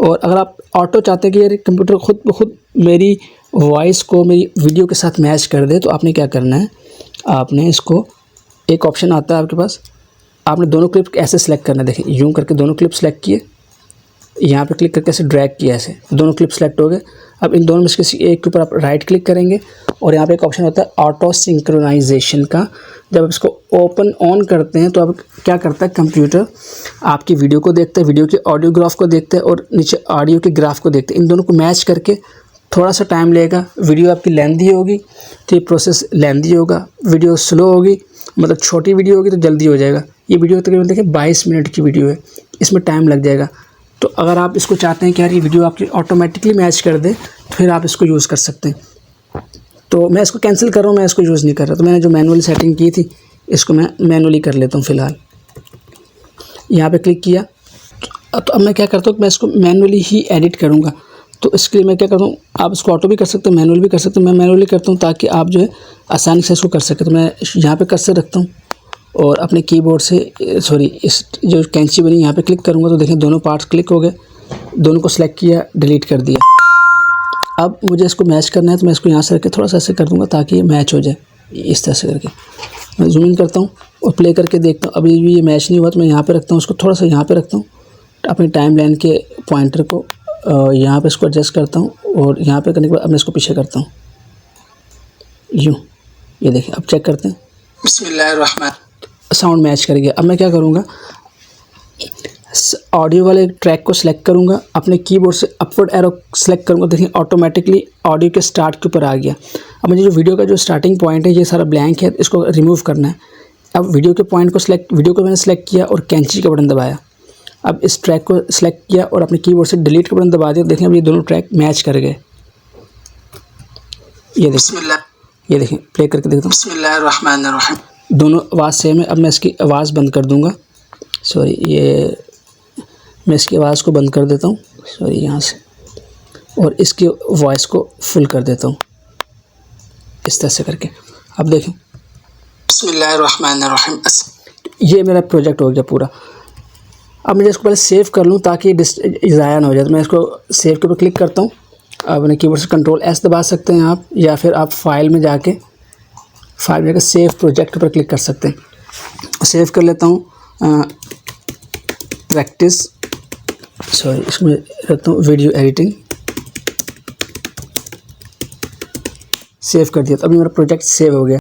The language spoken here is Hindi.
और अगर आप ऑटो चाहते हैं कि यार कंप्यूटर खुद ब खुद मेरी वॉइस को मेरी वीडियो के साथ मैच कर दे, तो आपने क्या करना है, आपने इसको एक ऑप्शन आता है आपके पास, आपने दोनों क्लिप ऐसे सेलेक्ट करना है। देखिए यूँ करके दोनों क्लिप सेलेक्ट किए, यहाँ पे क्लिक करके ऐसे ड्रैग किया, ऐसे दोनों क्लिप सेलेक्ट हो गए। अब इन दोनों में से किसी एक के ऊपर आप राइट क्लिक करेंगे और यहाँ पे एक ऑप्शन होता है ऑटो सिंक्रोनाइजेशन का। जब आप इसको ओपन ऑन करते हैं तो अब क्या करता है, कंप्यूटर आपकी वीडियो को देखता है, वीडियो के ऑडियो ग्राफ को देखता है और नीचे ऑडियो के ग्राफ को देखते हैं। इन दोनों को मैच करके थोड़ा सा टाइम लेगा। वीडियो आपकी लेंथी होगी तो ये प्रोसेस लेंथी होगा, वीडियो स्लो होगी मतलब छोटी वीडियो होगी तो जल्दी हो जाएगा। ये वीडियो तकरीबन देखिए 22 मिनट की वीडियो है, इसमें टाइम लग जाएगा। तो अगर आप इसको चाहते हैं कि यार ये वीडियो आपकी ऑटोमेटिकली मैच कर दे, तो फिर आप इसको यूज़ कर सकते हैं। तो मैं इसको कैंसिल कर रहा हूँ, मैं इसको यूज़ नहीं कर रहा। तो मैंने जो मैनुअली सेटिंग की थी इसको मैं मैनुअली कर लेता हूँ फ़िलहाल। यहाँ पे क्लिक किया तो अब मैं क्या करता हूँ, मैं इसको मैनुअली ही एडिट करूँगा। तो इसके लिए मैं क्या करता हूँ, आप इसको ऑटो भी कर सकते हैं, मैनुअल भी कर सकते हैं। मैं मैनुअली करता हूँ ताकि आप जो है आसानी से इसको कर सकें। तो मैं यहाँ पे कर्सर रखता हूँ और अपने कीबोर्ड से इस जो कैंची बनी यहाँ पे क्लिक करूँगा तो देखें दोनों पार्ट्स क्लिक हो गए, दोनों को सिलेक्ट किया, डिलीट कर दिया। अब मुझे इसको मैच करना है तो मैं इसको यहाँ से रख के थोड़ा सा ऐसे कर दूँगा ताकि ये मैच हो जाए। इस तरह से करके मैं जूम इन करता हूँ और प्ले करके देखता हूँ। अभी भी ये मैच नहीं हुआ तो मैं यहाँ पर रखता हूँ, उसको थोड़ा सा यहाँ पर रखता हूँ, अपनी टाइम लाइन के पॉइंटर को यहाँ पे इसको एडजस्ट करता हूँ और यहाँ पे करने के बाद अब मैं इसको पीछे करता हूँ यूँ। ये देखिए अब चेक करते हैं, बिस्मिल्लाहिर्रहमान, साउंड मैच कर गया। अब मैं क्या करूँगा, ऑडियो वाले ट्रैक को सिलेक्ट करूँगा, अपने कीबोर्ड से अपवर्ड एरो सेलेक्ट करूँगा। देखिए ऑटोमेटिकली ऑडियो के स्टार्ट के ऊपर आ गया। अब मुझे जो वीडियो का जो स्टार्टिंग पॉइंट है ये सारा ब्लैंक है, इसको रिमूव करना है। अब वीडियो के पॉइंट को वीडियो को मैंने सेलेक्ट किया और कैंची का बटन दबाया। अब इस ट्रैक को सिलेक्ट किया और अपने कीबोर्ड से डिलीट का बटन दबा दिया। देखें अब ये दोनों ट्रैक मैच कर गए। ये देखें प्ले करके देखता हूँ, बिस्मिल्लाहिर्रहमानिर्रहीम, दोनों आवाज़ सेम है। अब मैं इसकी आवाज़ बंद कर दूँगा, ये मैं इसकी आवाज़ को बंद कर देता हूँ, यहाँ से, और इसकी वॉइस को फुल कर देता हूँ इस तरह से करके। अब देखें बिस्मिल्लाहिर्रहमानिर्रहीम, ये मेरा प्रोजेक्ट हो गया पूरा। अब मुझे इसको पहले सेव कर लूँ ताकि ज़ाया ना हो जाए। तो मैं इसको सेव के ऊपर क्लिक करता हूँ। अपने कीबोर्ड से कंट्रोल एस दबा सकते हैं आप, या फिर आप फाइल में जाके सेव प्रोजेक्ट पर क्लिक कर सकते हैं। सेव कर लेता हूँ प्रैक्टिस, इसमें रखता हूँ वीडियो एडिटिंग। सेव कर दिया तो अभी मेरा प्रोजेक्ट सेव हो गया।